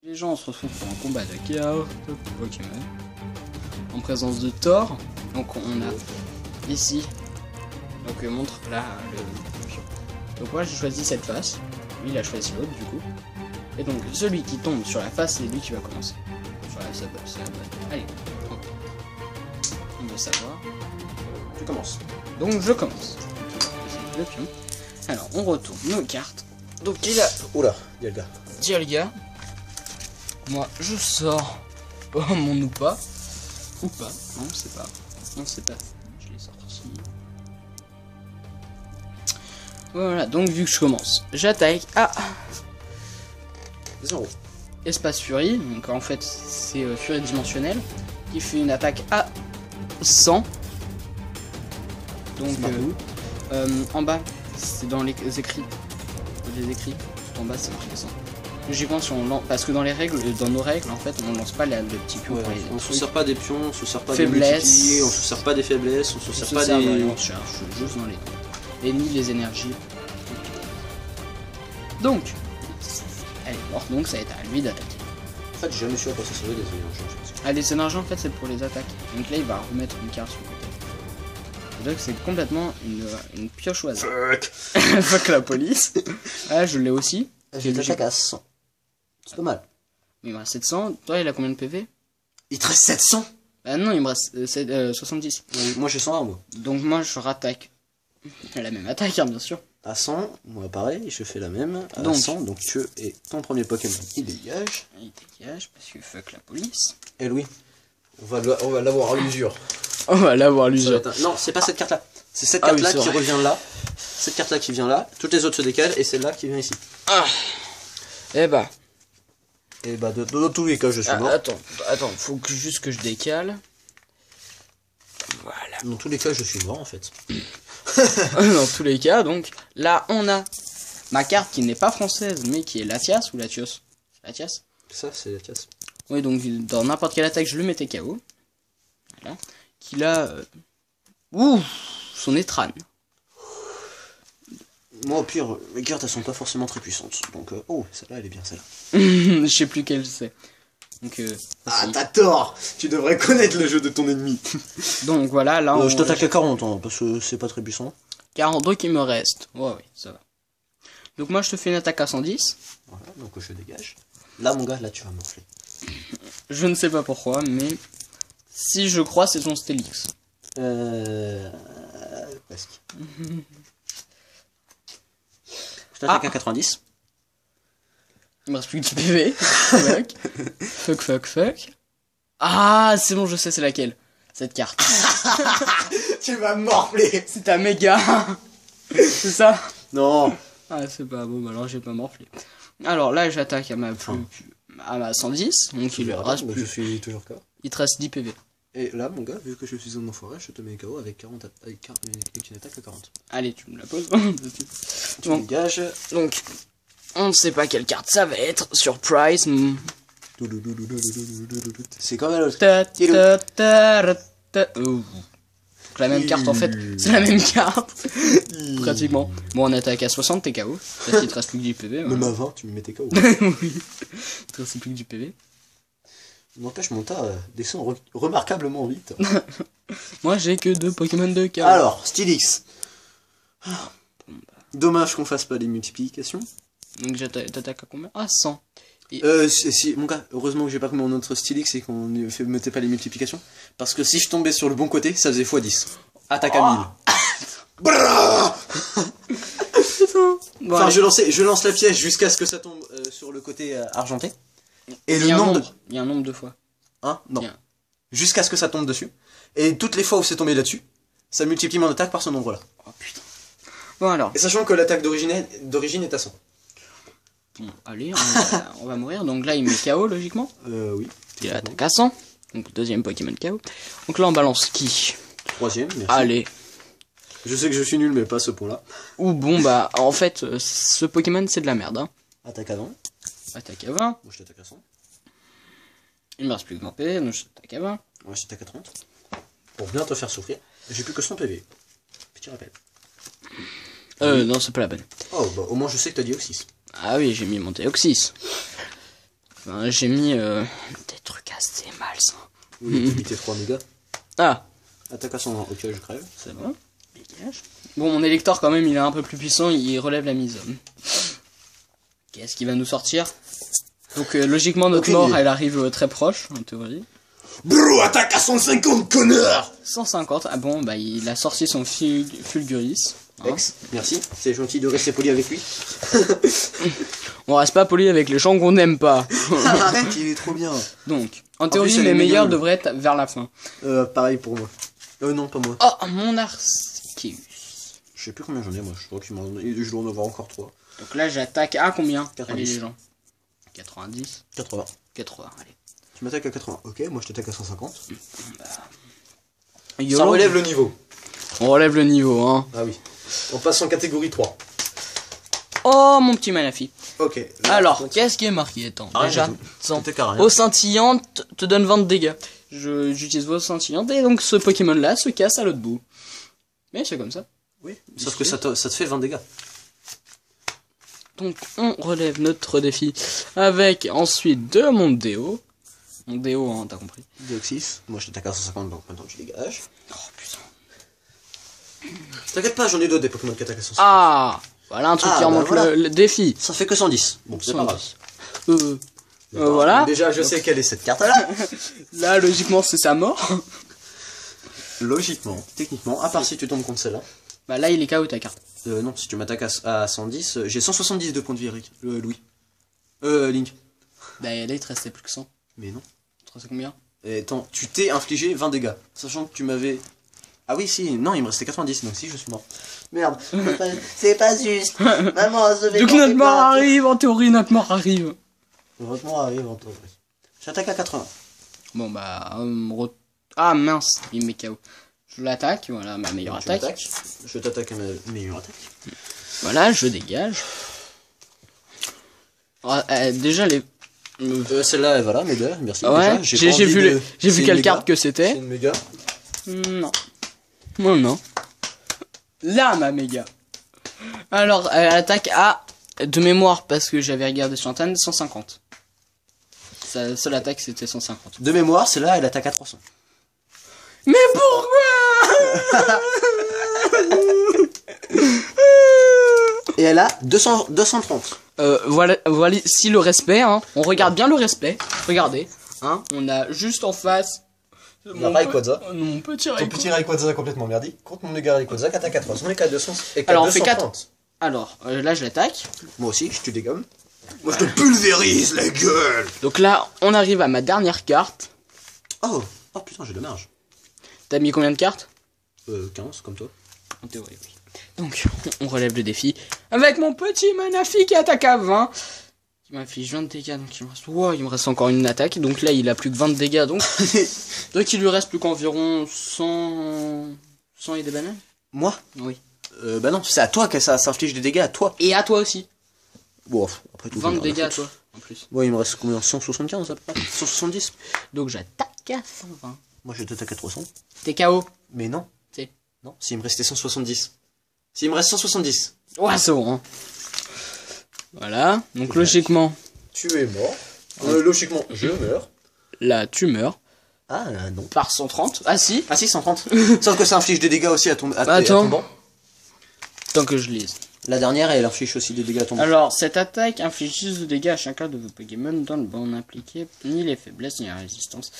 Les gens se retrouvent pour un combat de chaos de Pokémon en présence de Thor. Donc on a ici, donc montre là le pion. Donc moi j'ai choisi cette face, lui il a choisi l'autre du coup. Et donc celui qui tombe sur la face, c'est lui qui va commencer. Sur la bonne. Allez, on veut savoir. Tu commences. Donc je commence. Le pion. Alors on retourne nos cartes. Donc il a. Oula, il y a le gars. Dialga. Moi je sors mon ou pas. Ou pas. Non c'est pas. Non c'est pas. Je l'ai sorti. Voilà, donc vu que je commence, j'attaque à 0. Espace Fury. Donc en fait c'est Fury dimensionnel qui fait une attaque à 100. Donc en bas c'est dans les écrits. Les écrits. Tout en bas c'est marqué 100. Logiquement, si on lance, parce que dans les règles, dans nos règles, en fait, on lance pas le petit pion. Ouais, on se sert pas des pions, on se sert pas des multipliés, on se sert pas des faiblesses, on se sert pas des. On cherche juste dans les trucs. Et ni les énergies. Donc, elle est morte, donc ça va être à lui d'attaquer. En fait, j'ai jamais su à quoi ça servait des énergies. Ah, les énergies, en fait, c'est pour les attaques. Donc là, il va remettre une carte sur le côté. Donc c'est complètement une pioche au hasard. Fuck. Fuck la police. Ah, je l'ai aussi. J'ai l'attaque à 100. C'est pas mal. Il me reste 700. Toi, il a combien de PV? Il te reste 700? Ah non, il me reste 70. Moi j'ai 120 moi. Donc moi je rattaque. La même attaque, hein, bien sûr. À 100, moi pareil, je fais la même. À donc, 100, donc tu es ton premier Pokémon. Il dégage. Il dégage parce que fuck la police. Et Louis, on va l'avoir à l'usure. On va l'avoir à l'usure. Non, c'est pas cette carte là. C'est cette carte là qui revient là. Cette carte là qui vient là. Toutes les autres se décalent et celle-là qui vient ici. Ah. Et bah, dans tous les cas, je suis mort. Attends, faut juste que je décale. Voilà. Dans tous les cas, je suis mort en fait. Dans tous les cas, donc, là, on a ma carte qui n'est pas française, mais qui est Latias ou Latios. Latias. Ça, c'est Latias. Oui, donc, dans n'importe quelle attaque, je le mettais KO. Voilà. Qu'il a... Ouh, son étran. Moi, au pire, les cartes, elles sont pas forcément très puissantes. Donc, oh, celle-là, elle est bien, celle-là. Je sais plus quelle c'est. Donc, ah, t'as tort. Tu devrais connaître le jeu de ton ennemi. Donc, voilà, là, je t'attaque à 40, hein, parce que c'est pas très puissant. 40, donc il me reste. Ouais, oui, ça va. Donc, moi, je te fais une attaque à 110. Voilà, donc je dégage. Là, mon gars, là, tu vas morfler. Je ne sais pas pourquoi, mais... Si je crois, c'est son Stélix. Presque. Je t'attaque à 90. Il me reste plus que du PV. Fuck. Ah, c'est bon, je sais c'est laquelle. Cette carte. Tu vas morfler. C'est ta méga. C'est ça? Non. Ah, c'est pas bon, alors j'ai pas morflé. Alors là, j'attaque à ma 110. Donc il reste plus. Je suis toujours KO. Il te reste 10 PV. Et là, mon gars, vu que je suis un enfoiré, je te mets KO avec 40 avec une attaque à 40. Allez, tu me la poses. Tu dégages. Donc, on ne sait pas quelle carte ça va être. Surprise. C'est comme l'autre. La même carte en fait. C'est la même carte. Pratiquement. Bon, on attaque à 60, t'es KO. Parce qu'il te reste plus que du PV. Même à 20, tu me mettais KO. Oui. Il te reste plus que du PV. N'empêche, mon tas descend remarquablement vite. Moi, j'ai que 2 Pokémon de KO. Alors, Stylix. Dommage qu'on fasse pas les multiplications. Donc, t'attaques à combien? Ah, 100. Si, mon gars, heureusement que j'ai pas pris mon autre Stylix et qu'on ne mettait pas les multiplications. Parce que si je tombais sur le bon côté, ça faisait x10. Attaque à 1000. Bon, enfin, je lance la pièce jusqu'à ce que ça tombe sur le côté argenté. Et le nombre. Il y a un nombre de fois. Hein? Non. Jusqu'à ce que ça tombe dessus. Et toutes les fois où c'est tombé là-dessus, ça multiplie mon attaque par ce nombre-là. Oh putain. Bon alors. Et sachant que l'attaque d'origine est à 100. Bon, allez, on va mourir. Donc là, il met KO logiquement. Oui. Il attaque à 100. Donc deuxième Pokémon KO. Donc là, on balance qui? Troisième, merci. Allez. Je sais que je suis nul, mais pas à ce point-là. Ou bon, bah, en fait, ce Pokémon, c'est de la merde. Hein. Attaque à 20. Attaque à 20. Moi, je t'attaque à 100. Il me reste plus que 20 PV, donc je t'attaque à 20. Moi, je t'attaque à 30. Pour bien te faire souffrir. J'ai plus que 100 PV. Petit rappel. Non, c'est pas la bonne. Oh, bah, au moins, je sais que t'as dit Oxys. Ah oui, j'ai mis mon Théoxys. Enfin, j'ai mis des trucs assez malsains. Oui, limité 3 mégas. Ah, Attaque à 120, ok, je crève. c'est bon. Dégage. Bon, mon électeur, quand même, il est un peu plus puissant. Il relève la mise. Qu'est-ce qui va nous sortir? Donc, logiquement, notre Aucune mort, idée. elle arrive très proche, en théorie. Bro, attaque à 150, connard! 150. Ah bon, bah, il a sorti son Fulguris. Hein. Ex, merci, c'est gentil de rester poli avec lui. On reste pas poli avec les gens qu'on n'aime pas. Arrête, il est trop bien. Donc, en théorie, plus, elle les est meilleurs mignonne. devraient être vers la fin. Pareil pour moi. Non, pas moi. Oh, mon Arceus. Je sais plus combien j'en ai, moi. Je crois qu'il je dois en avoir encore 3. Donc là, j'attaque à combien? 90. Allez, les gens. 90. 80. 80, allez. Tu m'attaques à 80. Ok, moi je t'attaque à 150. Ça YOLO. relève le niveau. On relève le niveau, hein. Ah oui. On passe en catégorie 3. Oh, mon petit Manafi. Ok. Alors, qu'est-ce qui est marqué? Attends, Ah, déjà, j'ai tout. sans- T'attaques à rien. eau scintillante te donne 20 de dégâts. J'utilise eau scintillante et donc ce Pokémon là se casse à l'autre bout. Mais c'est comme ça. Oui. Sauf que ça te fait 20 dégâts. Donc on relève notre défi avec ensuite de mon déo. Mon déo, hein, t'as compris. Deoxys. Moi je t'attaque à 150, donc maintenant tu dégages. Oh putain. T'inquiète pas, j'en ai d'autres des Pokémon qui attaquent à 150. Ah, voilà un truc Ah, qui bah remonte voilà. le défi. Ça fait que 110. Bon, c'est pas grave. Voilà. Déjà, je sais quelle est cette carte-là. Là, logiquement, c'est sa mort. Logiquement, techniquement, à part si tu tombes contre celle-là. Bah là, il est KO ta carte. Non, si tu m'attaques à 110, j'ai 170 de points de vie, Eric. Louis. Link. Bah là, il te restait plus que 100. Mais non. Il te restait combien? Et attends, tu t'es infligé 20 dégâts. Sachant que tu m'avais... Ah oui, si, non, il me restait 90, donc si, je suis mort. Merde, c'est pas juste. Maman, je vais Donc porter notre mort plainte. arrive, en théorie, notre mort arrive. Votre mort arrive en théorie. J'attaque à 80. Bon bah... Ah mince, il me met KO. Je l'attaque, voilà ma meilleure Tu attaque. m'attaques. Je t'attaque à ma meilleure attaque. Voilà, je dégage. Ah, déjà les... Celle-là, voilà, méga, merci. Ouais, Déjà, j'ai pas vu, envie de- j'ai c'est vu une quelle méga. carte que C'est c'était. une méga. Non. Non, non. Là, ma méga. Alors, elle attaque à... De mémoire, parce que j'avais regardé sur Internet, 150. Sa seule attaque, c'était 150. De mémoire, celle-là, elle attaque à 300. Mais pourquoi? Et elle a 230. Voilà, voilà ici le respect, hein. On regarde bien le respect. Regardez, hein. On a juste en face... Rayquaza. Mon petit Ton Rayquaza. petit Rayquaza complètement merdique. Contre mon méga Rayquaza qui attaque à 300 et qu'à 200 et qu'à Alors, on fait 230. Alors, là, je l'attaque. Moi aussi, je te dégomme. Moi, je te pulvérise la gueule. Donc là, on arrive à ma dernière carte. Oh putain, j'ai de marge. T'as mis combien de cartes? 15, comme toi. En théorie, oui. Donc, on relève le défi avec mon petit Manafi qui attaque à 20. Il m'affiche 20 de dégâts, donc il me reste... Wow, il me reste encore une attaque. Donc là, il a plus que 20 de dégâts, donc... donc il lui reste plus qu'environ 100 et des bananes. Moi Oui. Bah non, c'est à toi que ça s'inflige des dégâts, à toi. Et à toi aussi. Bon, après tout. 20 de j'en ai rien dégâts à foutre. toi, en plus. Ouais, il me reste combien? 175 à peu près 170. Donc j'attaque à 120. Moi, je t'attaque à 300. T'es KO. Mais non. Si. Non, s'il me restait 170. S'il me reste 170. Ouais, c'est bon, hein. Voilà. Donc logiquement, Tu es mort. Logiquement, je meurs. là, tu meurs. Ah non. Par 130. Ah si. Ah si, 130. Sauf que ça inflige des dégâts aussi à ton, à Attends. ton banc. Tant que je lise. La dernière, elle inflige aussi des dégâts à ton banc. Alors, cette attaque inflige 6 de dégâts à chacun de vos Pokémon dans le banc impliqué, ni les faiblesses ni la résistance.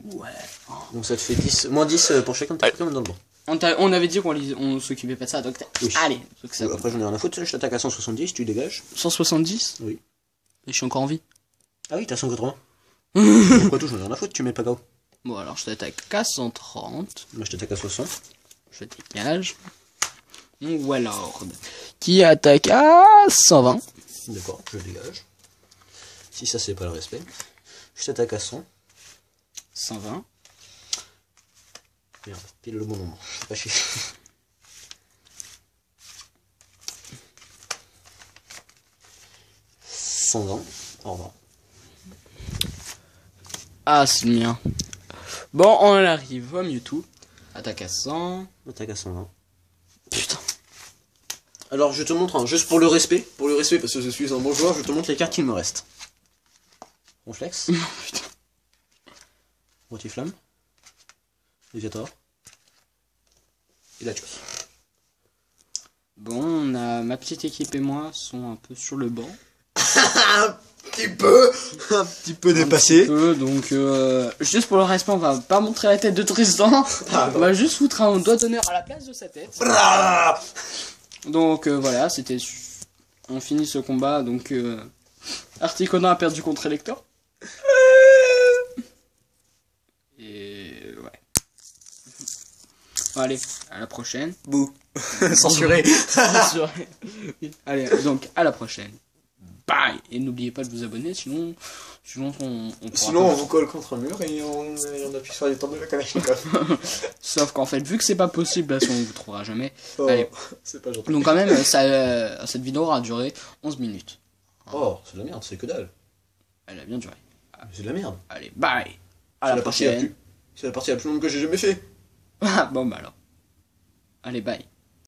Ouais. Donc ça te fait 10, moins 10 pour chacun de tes Pokémon dans le banc. On avait dit on s'occupait pas de ça, donc Oui. allez. Donc ça, Après j'en ai rien à foutre, je t'attaque à 170, tu dégages. 170. Oui. Et je suis encore en vie. Ah oui, t'as 180. Pourquoi tout, j'en ai rien à foutre, tu mets pas KO. Bon, alors je t'attaque à 130. Moi je t'attaque à 60. Je dégage. Ou alors, qui attaque à 120. D'accord, je dégage. Si ça c'est pas le respect. Je t'attaque à 100. 120. Merde, pile le bon moment. Pas chier. « 120. Au revoir. Ah, c'est le mien. Bon, on arrive au Mewtwo. Attaque à 100. Attaque à 120. Putain. Alors je te montre, hein, juste pour le respect, parce que je suis un bon joueur, je te montre les cartes qu'il me reste. On flex. Putain. Rotiflamme. Léviator. Et la chose. Bon, on a ma petite équipe et moi sont un peu sur le banc. Un petit peu dépassé. Un petit peu, donc juste pour le respect, on va pas montrer la tête de Tristan. On va juste foutre un doigt d'honneur à la place de sa tête. Donc voilà, c'était... On finit ce combat, donc Articono a perdu contre Elector. Et ouais. Bon, allez, à la prochaine. Bouh. Censuré. Allez, donc à la prochaine. Bye. Et n'oubliez pas de vous abonner, sinon on pourra Sinon, pas... on vous colle contre un mur et on appuie sur les temps de la Kalachnikov. Sauf qu'en fait, vu que c'est pas possible, parce qu'on vous trouvera jamais. Oh, Allez. c'est pas gentil. Donc quand même, cette vidéo aura duré 11 minutes. Oh, c'est de la merde, c'est que dalle. Elle a bien duré. C'est de la merde. Allez, bye. À C'est la partie la prochaine. plus... C'est la partie la plus longue que j'ai jamais fait. Bon bah alors. Allez, bye.